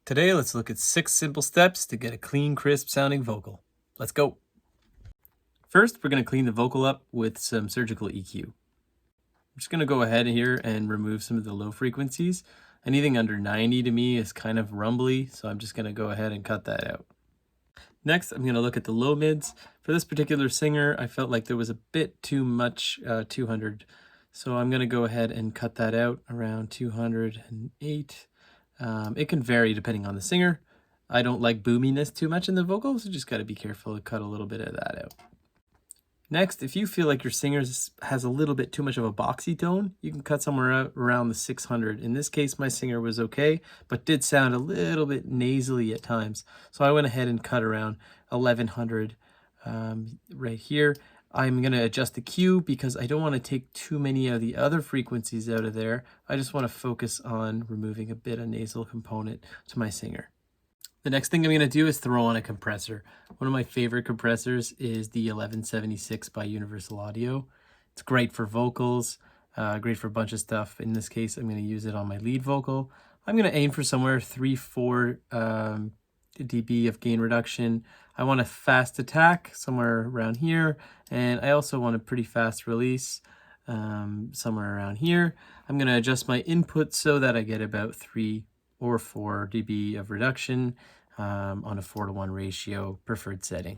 Today, let's look at 6 simple steps to get a clean, crisp sounding vocal. Let's go. First, we're going to clean the vocal up with some surgical EQ. I'm just going to go ahead here and remove some of the low frequencies. Anything under 90 to me is kind of rumbly, so I'm just going to go ahead and cut that out. Next, I'm going to look at the low mids. For this particular singer, I felt like there was a bit too much 200. So I'm going to go ahead and cut that out around 208. It can vary depending on the singer. I don't like boominess too much in the vocals, so just got to be careful to cut a little bit of that out. Next, if you feel like your singer has a little bit too much of a boxy tone, you can cut somewhere out around the 600. In this case, my singer was okay, but did sound a little bit nasally at times. So I went ahead and cut around 1100 right here. I'm going to adjust the Q because I don't want to take too many of the other frequencies out of there. I just want to focus on removing a bit of nasal component to my singer. The next thing I'm going to do is throw on a compressor. One of my favorite compressors is the 1176 by Universal Audio. It's great for vocals, great for a bunch of stuff. In this case, I'm going to use it on my lead vocal. I'm going to aim for somewhere 3-4 dB of gain reduction. I want a fast attack somewhere around here, and I also want a pretty fast release somewhere around here. I'm going to adjust my input so that I get about 3 or 4 dB of reduction on a 4:1 ratio preferred setting.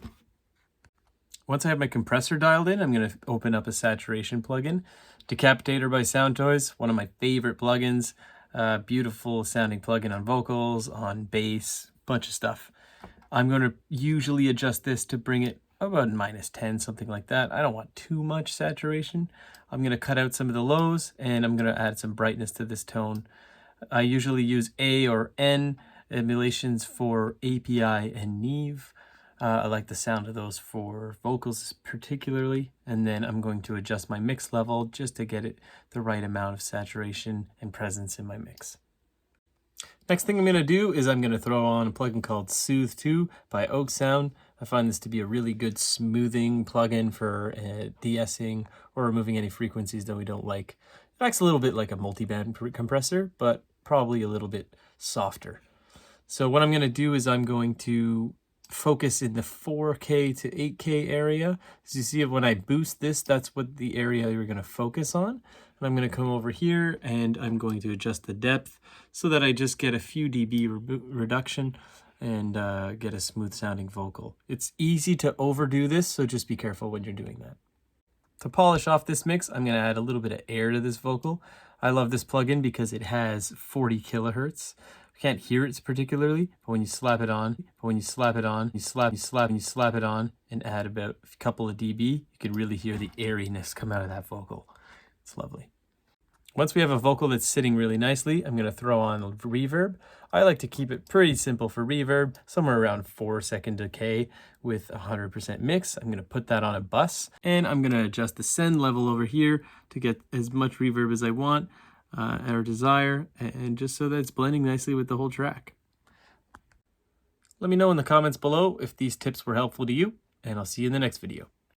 Once I have my compressor dialed in, I'm going to open up a saturation plugin. Decapitator by Soundtoys, one of my favorite plugins. Beautiful sounding plugin on vocals, on bass, bunch of stuff. I'm going to usually adjust this to bring it about -10, something like that. I don't want too much saturation. I'm going to cut out some of the lows, and I'm going to add some brightness to this tone. I usually use A or N emulations for API and Neve. I like the sound of those for vocals particularly. And then I'm going to adjust my mix level just to get it the right amount of saturation and presence in my mix. Next thing I'm going to do is I'm going to throw on a plugin called Soothe 2 by Oak Sound. I find this to be a really good smoothing plugin for de-essing or removing any frequencies that we don't like. It acts a little bit like a multi-band compressor, but probably a little bit softer. So what I'm going to do is I'm going to focus in the 4K to 8K area. As you see, when I boost this, that's what the area you're going to focus on. And I'm going to come over here and I'm going to adjust the depth so that I just get a few dB reduction and get a smooth sounding vocal. It's easy to overdo this, so just be careful when you're doing that. To polish off this mix, I'm going to add a little bit of air to this vocal. I love this plugin because it has 40 kilohertz. I can't hear it particularly, but when you slap it on, you slap it on, and add about a couple of dB, you can really hear the airiness come out of that vocal. It's lovely. Once we have a vocal that's sitting really nicely, I'm going to throw on reverb. I like to keep it pretty simple for reverb, somewhere around 4-second decay with 100% mix. I'm going to put that on a bus, and I'm going to adjust the send level over here to get as much reverb as I want or desire, and just so that it's blending nicely with the whole track. Let me know in the comments below if these tips were helpful to you, and I'll see you in the next video.